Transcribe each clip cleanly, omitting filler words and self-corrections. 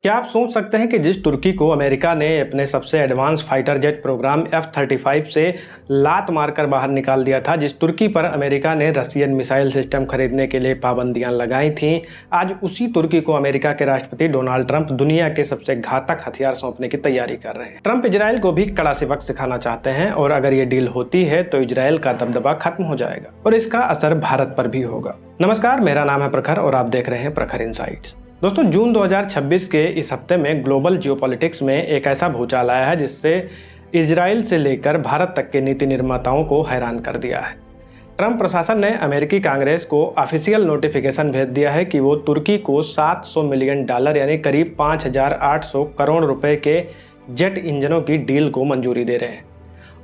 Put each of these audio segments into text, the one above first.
क्या आप सोच सकते हैं कि जिस तुर्की को अमेरिका ने अपने सबसे advance fighter jet programme F-35 से लात मारकर बाहर निकाल दिया था, जिस तुर्की पर अमेरिका ने रशियन मिसाइल सिस्टम खरीदने के लिए पाबंदियां लगाई थीं, आज उसी तुर्की को अमेरिका के राष्ट्रपति डोनाल्ड ट्रंप दुनिया के सबसे घातक हथियार सौंपने की तैयारी कर रहे हैं। ट्रंप इजरायल को भी कड़ा सबक सिखाना चाहते हैं और अगर ये डील होती है तो इजरायल का दबदबा खत्म हो जाएगा और इसका असर भारत पर भी होगा। नमस्कार, मेरा नाम है प्रखर और आप देख रहे हैं प्रखर इनसाइट्स। दोस्तों, जून 2026 के इस हफ्ते में ग्लोबल जियोपॉलिटिक्स में एक ऐसा भूचाल आया है जिससे इजराइल से लेकर भारत तक के नीति निर्माताओं को हैरान कर दिया है। ट्रंप प्रशासन ने अमेरिकी कांग्रेस को ऑफिशियल नोटिफिकेशन भेज दिया है कि वो तुर्की को $700 मिलियन यानी करीब 5,800 करोड़ रुपए के जेट इंजनों की डील को मंजूरी दे रहे हैं।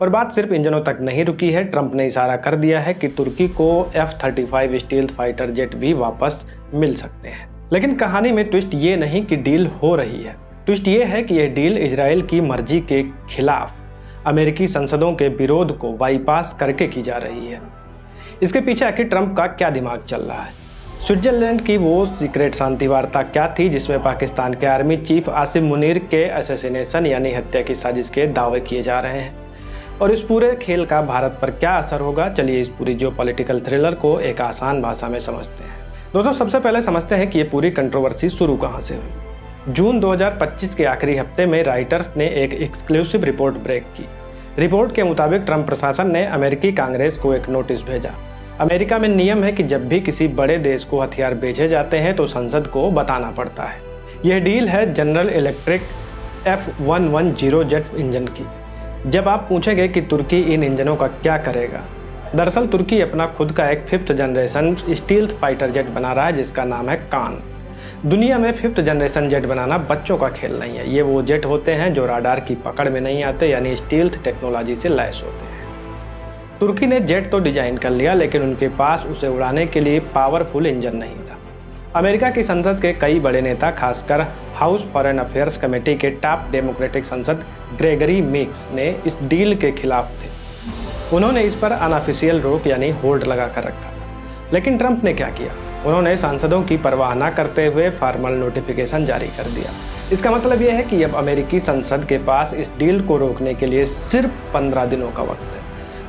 और बात सिर्फ इंजनों तक नहीं रुकी है, ट्रंप ने इशारा कर दिया है कि तुर्की को F-35 स्टील्थ फाइटर जेट भी वापस मिल सकते हैं। लेकिन कहानी में ट्विस्ट ये नहीं कि डील हो रही है, ट्विस्ट ये है कि यह डील इजराइल की मर्जी के खिलाफ अमेरिकी संसदों के विरोध को बाईपास करके की जा रही है। इसके पीछे आखिर ट्रंप का क्या दिमाग चल रहा है? स्विट्जरलैंड की वो सीक्रेट शांति वार्ता क्या थी जिसमें पाकिस्तान के आर्मी चीफ आसिम मुनीर के असैसिनेशन यानी हत्या की साजिश के दावे किए जा रहे हैं? और इस पूरे खेल का भारत पर क्या असर होगा? चलिए इस पूरी जियोपॉलिटिकल थ्रिलर को एक आसान भाषा में समझते हैं। दोस्तों, सबसे पहले समझते हैं कि ये पूरी कंट्रोवर्सी शुरू कहाँ से हुई। जून 2025 के आखिरी हफ्ते में राइटर्स ने एक एक्सक्लूसिव रिपोर्ट ब्रेक की। रिपोर्ट के मुताबिक ट्रंप प्रशासन ने अमेरिकी कांग्रेस को एक नोटिस भेजा। अमेरिका में नियम है कि जब भी किसी बड़े देश को हथियार भेजे जाते हैं तो संसद को बताना पड़ता है। यह डील है general electric F-110 jet engine की। जब आप पूछेंगे कि तुर्की इन इंजनों का क्या करेगा, दरअसल तुर्की अपना खुद का एक 5th generation stealth fighter jet बना रहा है जिसका नाम है कान। दुनिया में 5th जनरेशन जेट बनाना बच्चों का खेल नहीं है। ये वो जेट होते हैं जो राडार की पकड़ में नहीं आते, यानी स्टील्थ टेक्नोलॉजी से लैस होते हैं। तुर्की ने जेट तो डिजाइन कर लिया, लेकिन उनके पास उसे उड़ाने के लिए पावरफुल इंजन नहीं था। अमेरिका की संसद के कई बड़े नेता, खासकर हाउस फॉरेन अफेयर्स कमेटी के टॉप डेमोक्रेटिक सांसद ग्रेगरी मिक्स ने इस डील के खिलाफ थे। उन्होंने इस पर अनऑफिशियल रोक यानी होल्ड लगा कर रखा था। लेकिन ट्रंप ने क्या किया? उन्होंने सांसदों की परवाह न करते हुए फॉर्मल नोटिफिकेशन जारी कर दिया। इसका मतलब यह है कि अब अमेरिकी संसद के पास इस डील को रोकने के लिए सिर्फ 15 दिनों का वक्त है।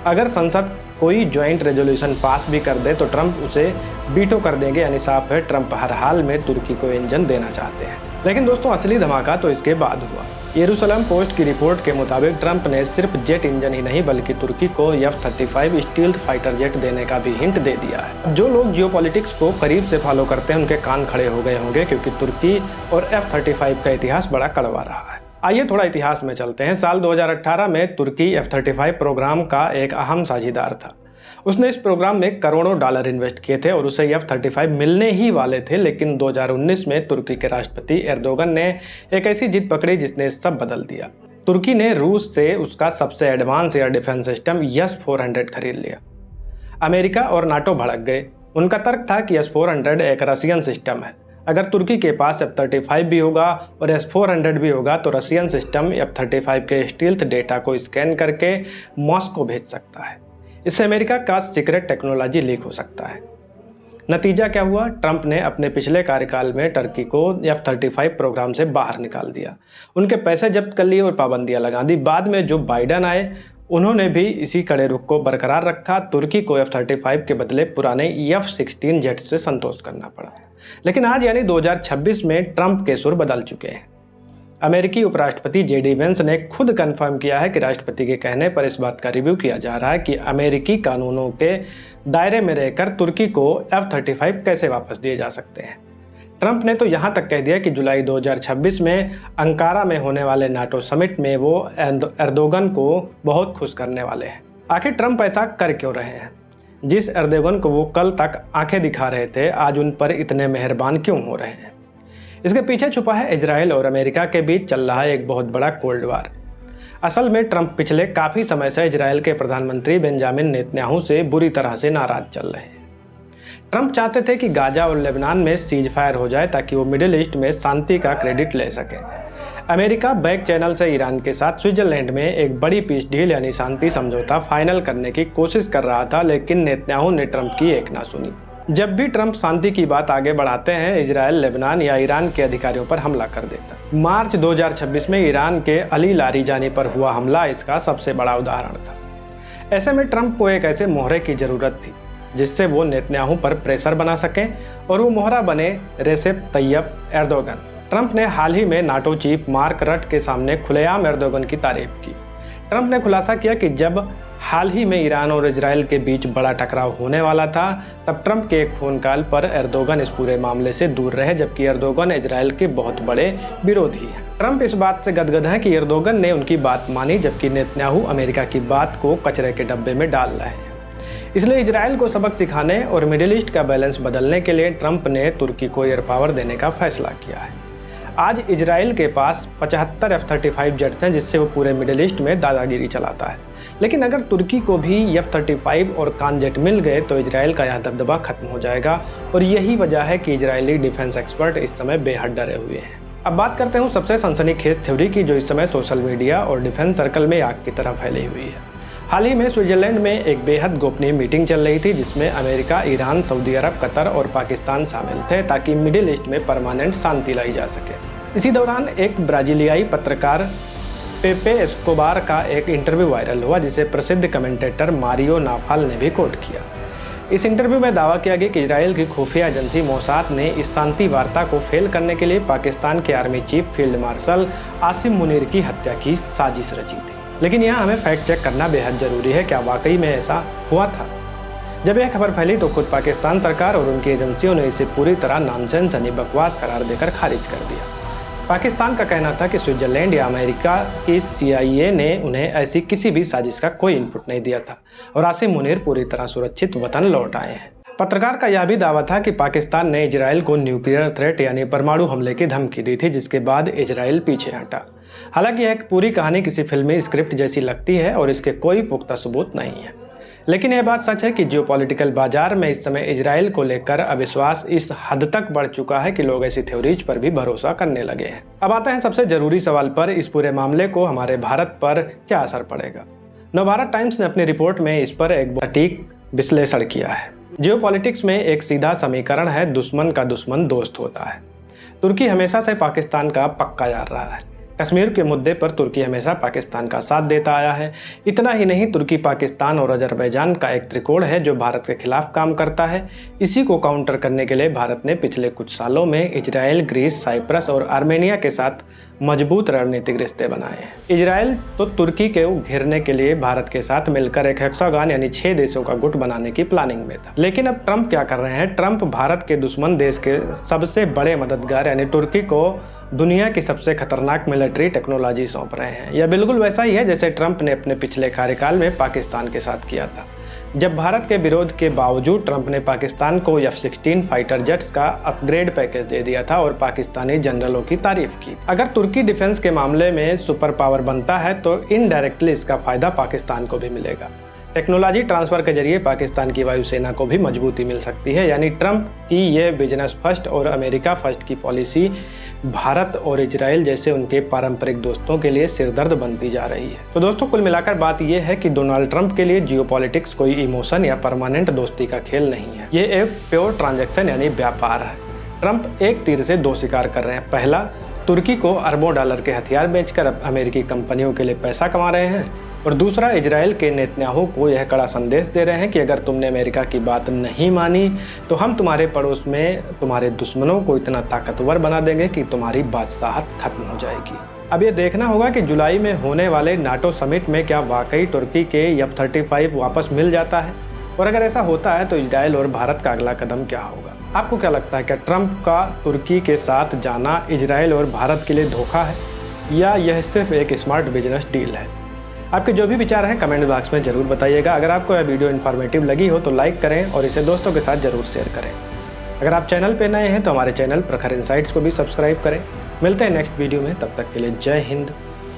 अगर संसद कोई ज्वाइंट रेजोल्यूशन पास भी कर दे तो ट्रंप उसे वीटो कर देंगे, यानी साफ है ट्रंप हर हाल में तुर्की को इंजन देना चाहते हैं। लेकिन दोस्तों, असली धमाका तो इसके बाद हुआ। येरूशलेम पोस्ट की रिपोर्ट के मुताबिक ट्रंप ने सिर्फ जेट इंजन ही नहीं बल्कि तुर्की को F-35 स्टील्थ फाइटर जेट देने का भी हिंट दे दिया है। जो लोग जियोपॉलिटिक्स को करीब से फॉलो करते हैं उनके कान खड़े हो गए होंगे, क्योंकि तुर्की और F-35 का इतिहास बड़ा कड़वा रहा है। आइए थोड़ा इतिहास में चलते हैं। साल 2018 में तुर्की F-35 प्रोग्राम का एक अहम साझीदार था। उसने इस प्रोग्राम में करोड़ों डॉलर इन्वेस्ट किए थे और उसे F-35 मिलने ही वाले थे, लेकिन 2019 में तुर्की के राष्ट्रपति एर्दोगन ने एक ऐसी जिद पकड़ी जिसने सब बदल दिया। तुर्की ने रूस से उसका सबसे advance air defence system S-400 खरीद लिया। अमेरिका और नाटो भड़क गए। उनका तर्क था कि S-400 एक रशियन सिस्टम है। अगर तुर्की के पास F-35 भी होगा और S-400 भी होगा तो रशियन सिस्टम F-35 के स्टील्थ डेटा को स्कैन करके मॉस्को भेज सकता है। इससे अमेरिका का सीक्रेट टेक्नोलॉजी लीक हो सकता है। नतीजा क्या हुआ? ट्रंप ने अपने पिछले कार्यकाल में तुर्की को F-35 प्रोग्राम से बाहर निकाल दिया, उनके पैसे जब्त कर लिए और पाबंदियां लगा दी। बाद में जो बाइडन आए उन्होंने भी इसी कड़े रुख को बरकरार रखा। तुर्की को F-35 के बदले पुराने F-16 जेट से संतोष करना पड़ा। लेकिन आज यानी 2026 में ट्रंप के सुर बदल चुके हैं। अमेरिकी उपराष्ट्रपति JD वेंस ने खुद कंफर्म किया है कि राष्ट्रपति के कहने पर इस बात का रिव्यू किया जा रहा है कि अमेरिकी कानूनों के दायरे में रहकर तुर्की को F-35 कैसे वापस दिए जा सकते हैं। ट्रंप ने तो यहाँ तक कह दिया कि जुलाई 2026 में अंकारा में होने वाले नाटो समिट में वो एर्दोगन को बहुत खुश करने वाले हैं। आखिर ट्रंप ऐसा कर क्यों रहे हैं? जिस एर्दोगन को वो कल तक आंखें दिखा रहे थे, आज उन पर इतने मेहरबान क्यों हो रहे हैं? इसके पीछे छुपा है इजराइल और अमेरिका के बीच चल रहा है एक बहुत बड़ा कोल्ड वार। असल में ट्रंप पिछले काफ़ी समय से इजराइल के प्रधानमंत्री बेंजामिन नेतन्याहू से बुरी तरह से नाराज चल रहे हैं। ट्रंप चाहते थे कि गाजा और लेबनान में सीज फायर हो जाए ताकि वो मिडिल ईस्ट में शांति का क्रेडिट ले सके। अमेरिका बैक चैनल से ईरान के साथ स्विट्जरलैंड में एक बड़ी पीस डील यानी शांति समझौता फाइनल करने की कोशिश कर रहा था, लेकिन नेतन्याहू ने ट्रंप की एक ना सुनी। जब भी ट्रंप शांति की बात आगे बढ़ाते हैं, इजराइल, लेबनान या ईरान के अधिकारियों पर हमला कर देता है। मार्च 2026 में ईरान के अली लारीजानी पर हुआ हमला इसका सबसे बड़ा उदाहरण था। ऐसे में ट्रंप को एक ऐसे मोहरे की जरूरत थी जिससे वो नेतन्याहू पर प्रेशर बना सकें और वो मोहरा बने रेसेप तैयब एर्दोगन। ट्रंप ने हाल ही में नाटो चीफ मार्क रट के सामने खुलेआम एर्दोगन की तारीफ की। ट्रंप ने खुलासा किया कि जब हाल ही में ईरान और इजराइल के बीच बड़ा टकराव होने वाला था, तब ट्रंप के एक फ़ोन कॉल पर एर्दोगन इस पूरे मामले से दूर रहे, जबकि एर्दोगन इजराइल के बहुत बड़े विरोधी हैं। ट्रंप इस बात से गदगद हैं कि एर्दोगन ने उनकी बात मानी, जबकि नेतन्याहू अमेरिका की बात को कचरे के डब्बे में डाल रहे हैं। इसलिए इजराइल को सबक सिखाने और मिडिल ईस्ट का बैलेंस बदलने के लिए ट्रंप ने तुर्की को एयर पावर देने का फैसला किया है। आज इजराइल के पास 75 F-35 जेट्स हैं, जिससे वो पूरे मिडिल ईस्ट में दादागिरी चलाता है। लेकिन अगर तुर्की को भी F-35 और कान जेट मिल गए तो इजराइल का यह दबदबा खत्म हो जाएगा, और यही वजह है कि इजरायली डिफेंस एक्सपर्ट इस समय बेहद डरे हुए हैं। अब बात करते हैं सबसे सनसनीखेज थ्योरी की, जो इस समय सोशल मीडिया और डिफेंस सर्कल में आग की तरह फैली हुई है। हाल ही में स्विट्जरलैंड में एक बेहद गोपनीय मीटिंग चल रही थी, जिसमें अमेरिका, ईरान, सऊदी अरब, कतर और पाकिस्तान शामिल थे, ताकि मिडिल ईस्ट में परमानेंट शांति लाई जा सके। इसी दौरान एक ब्राजीलियाई पत्रकार पेपे एस्कोबार का एक इंटरव्यू वायरल हुआ, जिसे प्रसिद्ध कमेंटेटर मारियो नाफाल ने भी कोट किया। इस इंटरव्यू में दावा किया गया कि इजराइल की खुफिया एजेंसी मोसाद ने इस शांति वार्ता को फेल करने के लिए पाकिस्तान के army chief field marshal Asim Munir की हत्या की साजिश रची थी। लेकिन यहाँ हमें फैक्ट चेक करना बेहद जरूरी है, क्या वाकई में ऐसा हुआ था? जब यह खबर फैली तो खुद पाकिस्तान सरकार और उनकी एजेंसियों ने इसे पूरी तरह नॉनसेंस यानी बकवास करार देकर खारिज कर दिया। पाकिस्तान का कहना था कि स्विट्जरलैंड या अमेरिका की CIA ने उन्हें ऐसी किसी भी साजिश का कोई इनपुट नहीं दिया था और आसिम मुनीर पूरी तरह सुरक्षित वतन लौट आए हैं। पत्रकार का यह भी दावा था कि पाकिस्तान ने इजराइल को न्यूक्लियर थ्रेट यानी परमाणु हमले की धमकी दी थी, जिसके बाद इजराइल पीछे हटा। हालांकि यह पूरी कहानी किसी फिल्मी स्क्रिप्ट जैसी लगती है और इसके कोई पुख्ता सबूत नहीं है, लेकिन यह बात सच है कि जियोपॉलिटिकल बाजार में इस समय इजराइल को लेकर अविश्वास इस हद तक बढ़ चुका है कि लोग ऐसी थ्योरीज पर भी भरोसा करने लगे हैं। अब आते हैं सबसे जरूरी सवाल पर, इस पूरे मामले को हमारे भारत पर क्या असर पड़ेगा। नवभारत टाइम्स ने अपनी रिपोर्ट में इस पर एक सटीक विश्लेषण किया है। जियोपॉलिटिक्स में एक सीधा समीकरण है, दुश्मन का दुश्मन दोस्त होता है। तुर्की हमेशा से पाकिस्तान का पक्का यार रहा है। कश्मीर के मुद्दे पर तुर्की हमेशा पाकिस्तान का साथ देता आया है। इतना ही नहीं, तुर्की, पाकिस्तान और अजरबैजान का एक त्रिकोण है जो भारत के खिलाफ काम करता है। इसी को काउंटर करने के लिए भारत ने पिछले कुछ सालों में इजराइल, ग्रीस, साइप्रस और आर्मेनिया के साथ मजबूत रणनीतिक रिश्ते बनाए हैं। इजराइल तो तुर्की के घेरने के लिए भारत के साथ मिलकर एक हेक्सागन यानी 6 देशों का गुट बनाने की प्लानिंग में था। लेकिन अब ट्रंप क्या कर रहे हैं? ट्रंप भारत के दुश्मन देश के सबसे बड़े मददगार यानी तुर्की को दुनिया की सबसे खतरनाक मिलिट्री टेक्नोलॉजी सौंप रहे हैं। यह बिल्कुल वैसा ही है जैसे ट्रंप ने अपने पिछले कार्यकाल में पाकिस्तान के साथ किया था, जब भारत के विरोध के बावजूद ट्रंप ने पाकिस्तान को F-16 फाइटर जेट्स का अपग्रेड पैकेज दे दिया था और पाकिस्तानी जनरलों की तारीफ की। अगर तुर्की डिफेंस के मामले में सुपर पावर बनता है तो इनडायरेक्टली इसका फायदा पाकिस्तान को भी मिलेगा। टेक्नोलॉजी ट्रांसफर के जरिए पाकिस्तान की वायुसेना को भी मजबूती मिल सकती है। यानी ट्रंप की ये बिजनेस फर्स्ट और अमेरिका फर्स्ट की पॉलिसी भारत और इजराइल जैसे उनके पारंपरिक दोस्तों के लिए सिरदर्द बनती जा रही है। तो दोस्तों, कुल मिलाकर बात यह है कि डोनाल्ड ट्रंप के लिए जियोपॉलिटिक्स कोई इमोशन या परमानेंट दोस्ती का खेल नहीं है। ये एक प्योर ट्रांजैक्शन यानी व्यापार है। ट्रंप एक तीर से दो शिकार कर रहे हैं। पहला, तुर्की को अरबों डॉलर के हथियार बेचकर अमेरिकी कंपनियों के लिए पैसा कमा रहे हैं, और दूसरा, इजराइल के नेतन्याहू को यह कड़ा संदेश दे रहे हैं कि अगर तुमने अमेरिका की बात नहीं मानी तो हम तुम्हारे पड़ोस में तुम्हारे दुश्मनों को इतना ताकतवर बना देंगे कि तुम्हारी बादशाहत खत्म हो जाएगी। अब ये देखना होगा कि जुलाई में होने वाले नाटो समिट में क्या वाकई तुर्की के F-35 वापस मिल जाता है, और अगर ऐसा होता है तो इजराइल और भारत का अगला कदम क्या होगा। आपको क्या लगता है, क्या ट्रंप का तुर्की के साथ जाना इजराइल और भारत के लिए धोखा है, या यह सिर्फ एक स्मार्ट बिजनेस डील है? आपके जो भी विचार हैं कमेंट बॉक्स में ज़रूर बताइएगा। अगर आपको यह वीडियो इन्फॉर्मेटिव लगी हो तो लाइक करें और इसे दोस्तों के साथ ज़रूर शेयर करें। अगर आप चैनल पर नए हैं तो हमारे चैनल प्रखर इनसाइट्स को भी सब्सक्राइब करें। मिलते हैं नेक्स्ट वीडियो में, तब तक के लिए जय हिंद,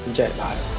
जय भारत।